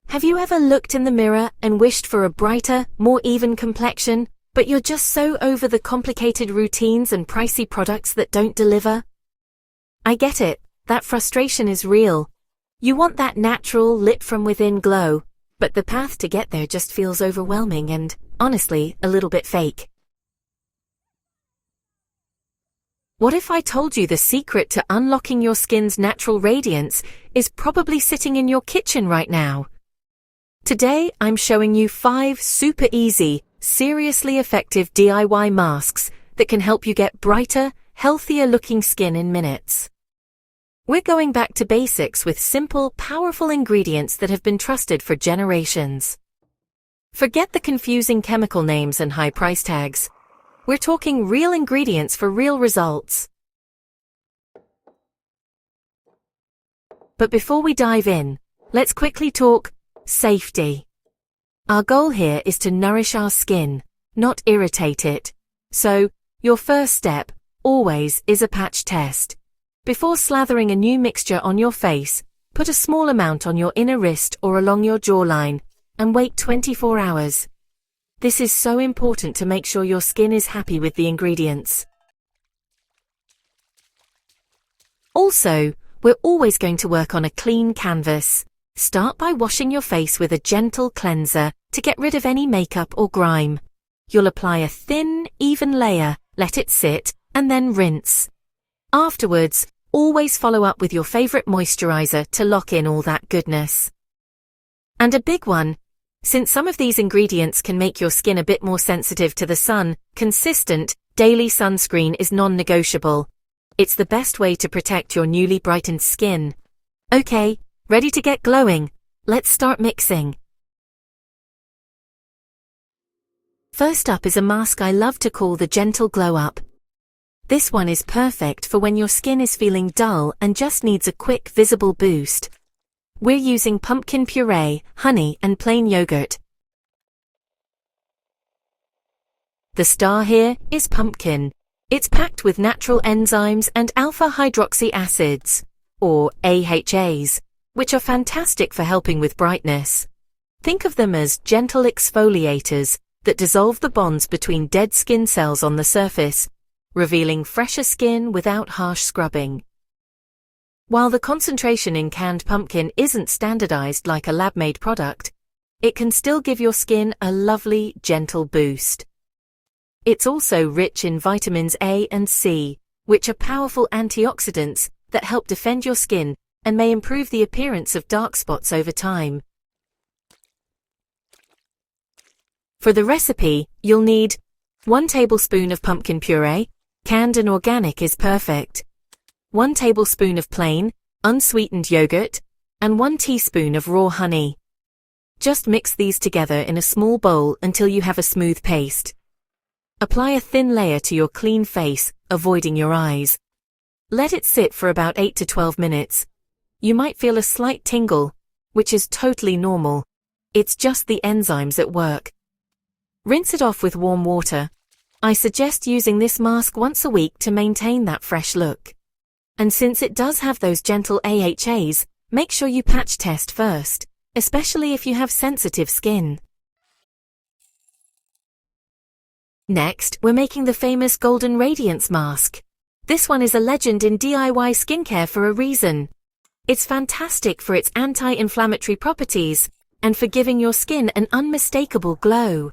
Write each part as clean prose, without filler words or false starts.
Have you ever looked in the mirror and wished for a brighter, more even complexion, but you're just so over the complicated routines and pricey products that don't deliver? I get it, that frustration is real. You want that natural, lit from within glow, but the path to get there just feels overwhelming and, honestly, a little bit fake. What if I told you the secret to unlocking your skin's natural radiance is probably sitting in your kitchen right now? Today, I'm showing you 5 super easy, seriously effective DIY masks that can help you get brighter, healthier looking skin in minutes. We're going back to basics with simple, powerful ingredients that have been trusted for generations. Forget the confusing chemical names and high price tags. We're talking real ingredients for real results. But before we dive in, let's quickly talk safety. Our goal here is to nourish our skin, not irritate it. So, your first step, always, is a patch test. Before slathering a new mixture on your face, put a small amount on your inner wrist or along your jawline, and wait 24 hours. This is so important to make sure your skin is happy with the ingredients. Also, we're always going to work on a clean canvas. Start by washing your face with a gentle cleanser to get rid of any makeup or grime. You'll apply a thin, even layer, let it sit, and then rinse. Afterwards, always follow up with your favorite moisturizer to lock in all that goodness. And a big one, since some of these ingredients can make your skin a bit more sensitive to the sun, consistent, daily sunscreen is non-negotiable. It's the best way to protect your newly brightened skin. Okay, ready to get glowing? Let's start mixing. First up is a mask I love to call the Gentle Glow Up. This one is perfect for when your skin is feeling dull and just needs a quick visible boost. We're using pumpkin puree, honey, and plain yogurt. The star here is pumpkin. It's packed with natural enzymes and alpha-hydroxy acids, or AHAs, which are fantastic for helping with brightness. Think of them as gentle exfoliators that dissolve the bonds between dead skin cells on the surface, revealing fresher skin without harsh scrubbing. While the concentration in canned pumpkin isn't standardized like a lab-made product, it can still give your skin a lovely, gentle boost. It's also rich in vitamins A and C, which are powerful antioxidants that help defend your skin and may improve the appearance of dark spots over time. For the recipe, you'll need 1 tablespoon of pumpkin puree, canned and organic is perfect, 1 tablespoon of plain, unsweetened yogurt, and 1 teaspoon of raw honey. Just mix these together in a small bowl until you have a smooth paste. Apply a thin layer to your clean face, avoiding your eyes. Let it sit for about 8 to 12 minutes. You might feel a slight tingle, which is totally normal. It's just the enzymes at work. Rinse it off with warm water. I suggest using this mask once a week to maintain that fresh look. And since it does have those gentle AHAs, make sure you patch test first, especially if you have sensitive skin. Next, we're making the famous Golden Radiance mask. This one is a legend in DIY skincare for a reason. It's fantastic for its anti-inflammatory properties and for giving your skin an unmistakable glow.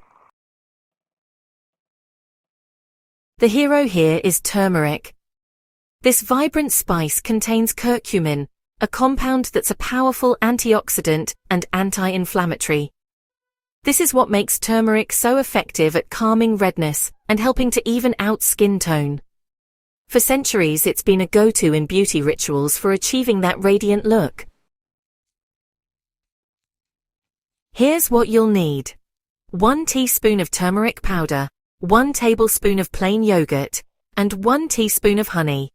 The hero here is turmeric. This vibrant spice contains curcumin, a compound that's a powerful antioxidant and anti-inflammatory. This is what makes turmeric so effective at calming redness and helping to even out skin tone. For centuries, it's been a go-to in beauty rituals for achieving that radiant look. Here's what you'll need. 1 teaspoon of turmeric powder, 1 tablespoon of plain yogurt, and 1 teaspoon of honey.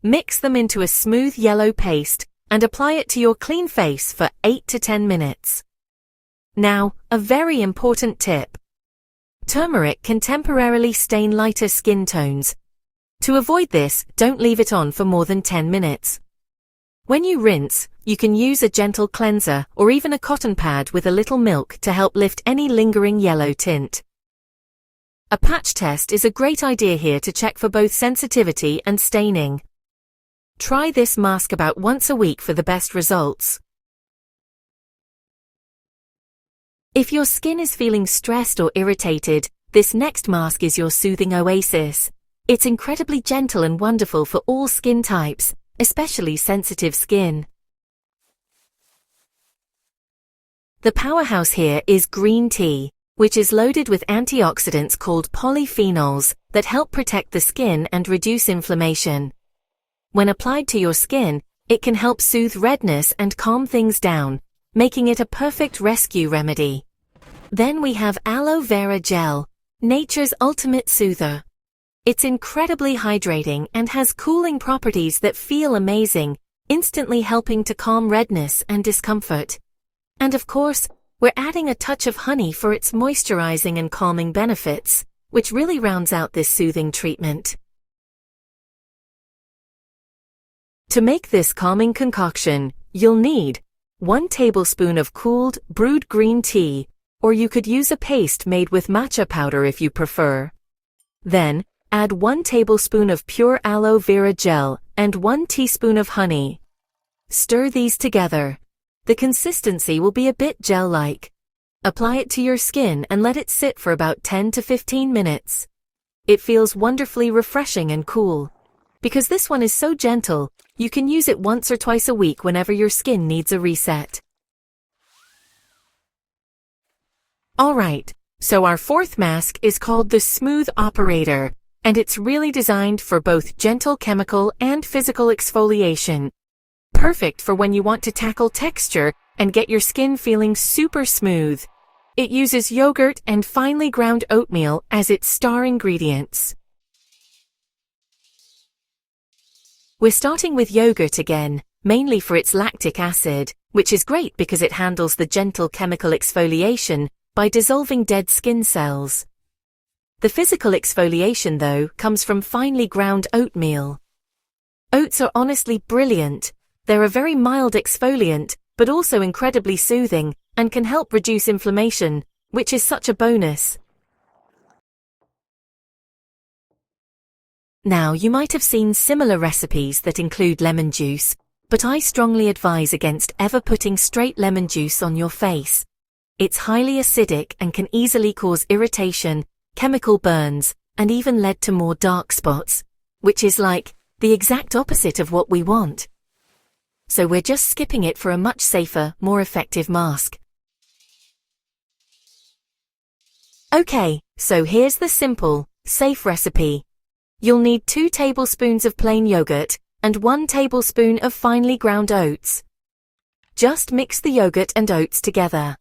Mix them into a smooth yellow paste and apply it to your clean face for 8 to 10 minutes. Now, a very important tip. Turmeric can temporarily stain lighter skin tones. To avoid this, don't leave it on for more than 10 minutes. When you rinse, you can use a gentle cleanser or even a cotton pad with a little milk to help lift any lingering yellow tint. A patch test is a great idea here to check for both sensitivity and staining. Try this mask about once a week for the best results. If your skin is feeling stressed or irritated, this next mask is your soothing oasis. It's incredibly gentle and wonderful for all skin types, especially sensitive skin. The powerhouse here is green tea, which is loaded with antioxidants called polyphenols that help protect the skin and reduce inflammation. When applied to your skin, it can help soothe redness and calm things down, making it a perfect rescue remedy. Then we have aloe vera gel, nature's ultimate soother. It's incredibly hydrating and has cooling properties that feel amazing, instantly helping to calm redness and discomfort. And of course, we're adding a touch of honey for its moisturizing and calming benefits, which really rounds out this soothing treatment. To make this calming concoction, you'll need 1 tablespoon of cooled, brewed green tea, or you could use a paste made with matcha powder if you prefer. Then, add 1 tablespoon of pure aloe vera gel and 1 teaspoon of honey. Stir these together. The consistency will be a bit gel-like. Apply it to your skin and let it sit for about 10 to 15 minutes. It feels wonderfully refreshing and cool. Because this one is so gentle, you can use it once or twice a week whenever your skin needs a reset. Alright, so our fourth mask is called the Smooth Operator, and it's really designed for both gentle chemical and physical exfoliation. Perfect for when you want to tackle texture and get your skin feeling super smooth. It uses yogurt and finely ground oatmeal as its star ingredients. We're starting with yogurt again, mainly for its lactic acid, which is great because it handles the gentle chemical exfoliation by dissolving dead skin cells. The physical exfoliation, though, comes from finely ground oatmeal. Oats are honestly brilliant. They're a very mild exfoliant, but also incredibly soothing, and can help reduce inflammation, which is such a bonus. Now, you might have seen similar recipes that include lemon juice, but I strongly advise against ever putting straight lemon juice on your face. It's highly acidic and can easily cause irritation, chemical burns, and even lead to more dark spots, which is like the exact opposite of what we want. So we're just skipping it for a much safer, more effective mask. Okay, so here's the simple, safe recipe. You'll need 2 tablespoons of plain yogurt and 1 tablespoon of finely ground oats. Just mix the yogurt and oats together.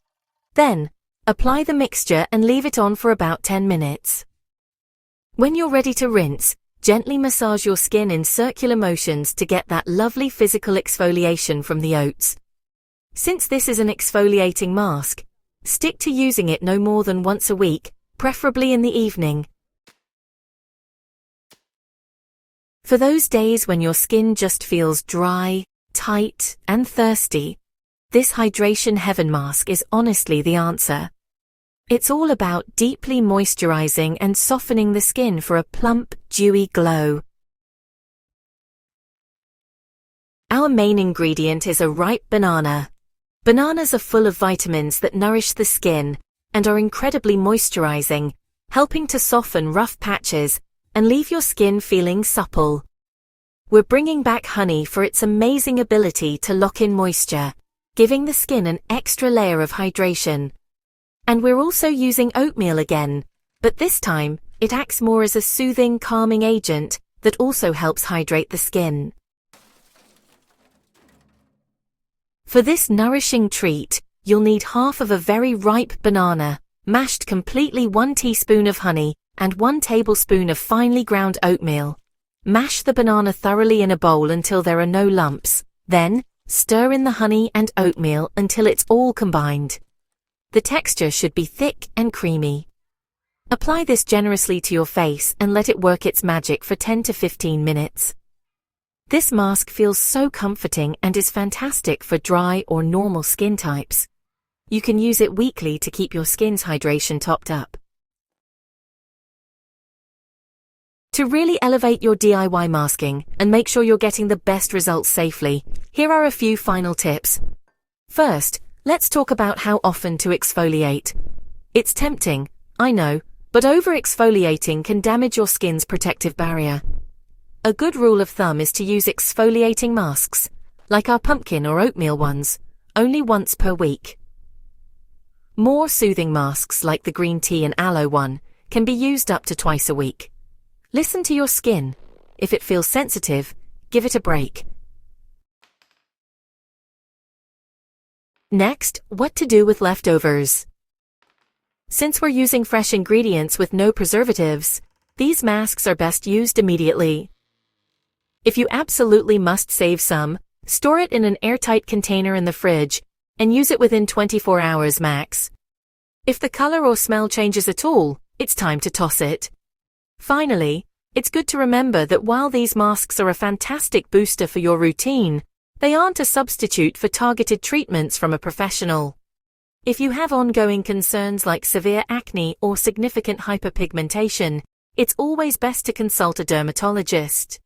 Then, apply the mixture and leave it on for about 10 minutes. When you're ready to rinse, gently massage your skin in circular motions to get that lovely physical exfoliation from the oats. Since this is an exfoliating mask, stick to using it no more than once a week, preferably in the evening. For those days when your skin just feels dry, tight, and thirsty, this Hydration Heaven mask is honestly the answer. It's all about deeply moisturizing and softening the skin for a plump, dewy glow. Our main ingredient is a ripe banana. Bananas are full of vitamins that nourish the skin and are incredibly moisturizing, helping to soften rough patches and leave your skin feeling supple. We're bringing back honey for its amazing ability to lock in moisture, giving the skin an extra layer of hydration. And we're also using oatmeal again, but this time, it acts more as a soothing, calming agent that also helps hydrate the skin. For this nourishing treat, you'll need half of a very ripe banana, mashed completely, 1 teaspoon of honey, and 1 tablespoon of finely ground oatmeal. Mash the banana thoroughly in a bowl until there are no lumps. Then, stir in the honey and oatmeal until it's all combined. The texture should be thick and creamy. Apply this generously to your face and let it work its magic for 10 to 15 minutes. This mask feels so comforting and is fantastic for dry or normal skin types. You can use it weekly to keep your skin's hydration topped up. To really elevate your DIY masking and make sure you're getting the best results safely, here are a few final tips. First, let's talk about how often to exfoliate. It's tempting, I know, but over-exfoliating can damage your skin's protective barrier. A good rule of thumb is to use exfoliating masks, like our pumpkin or oatmeal ones, only once per week. More soothing masks like the green tea and aloe one can be used up to twice a week. Listen to your skin. If it feels sensitive, give it a break. Next, what to do with leftovers. Since we're using fresh ingredients with no preservatives, these masks are best used immediately. If you absolutely must save some, store it in an airtight container in the fridge and use it within 24 hours max. If the color or smell changes at all, it's time to toss it. Finally, it's good to remember that while these masks are a fantastic booster for your routine, they aren't a substitute for targeted treatments from a professional. If you have ongoing concerns like severe acne or significant hyperpigmentation, it's always best to consult a dermatologist.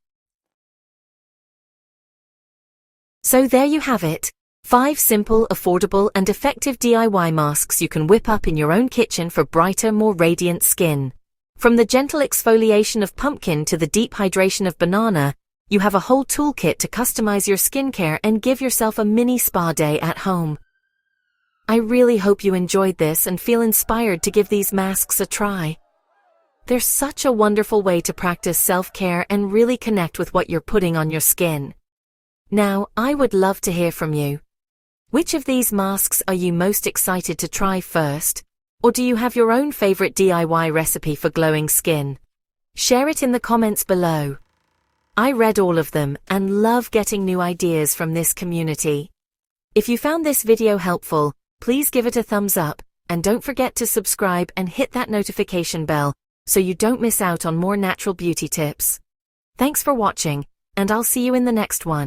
So there you have it. 5 simple, affordable, and effective DIY masks you can whip up in your own kitchen for brighter, more radiant skin. From the gentle exfoliation of pumpkin to the deep hydration of banana, you have a whole toolkit to customize your skincare and give yourself a mini spa day at home. I really hope you enjoyed this and feel inspired to give these masks a try. They're such a wonderful way to practice self-care and really connect with what you're putting on your skin. Now, I would love to hear from you. Which of these masks are you most excited to try first? Or do you have your own favorite DIY recipe for glowing skin? Share it in the comments below. I read all of them and love getting new ideas from this community. If you found this video helpful, please give it a thumbs up, and don't forget to subscribe and hit that notification bell so you don't miss out on more natural beauty tips. Thanks for watching, and I'll see you in the next one.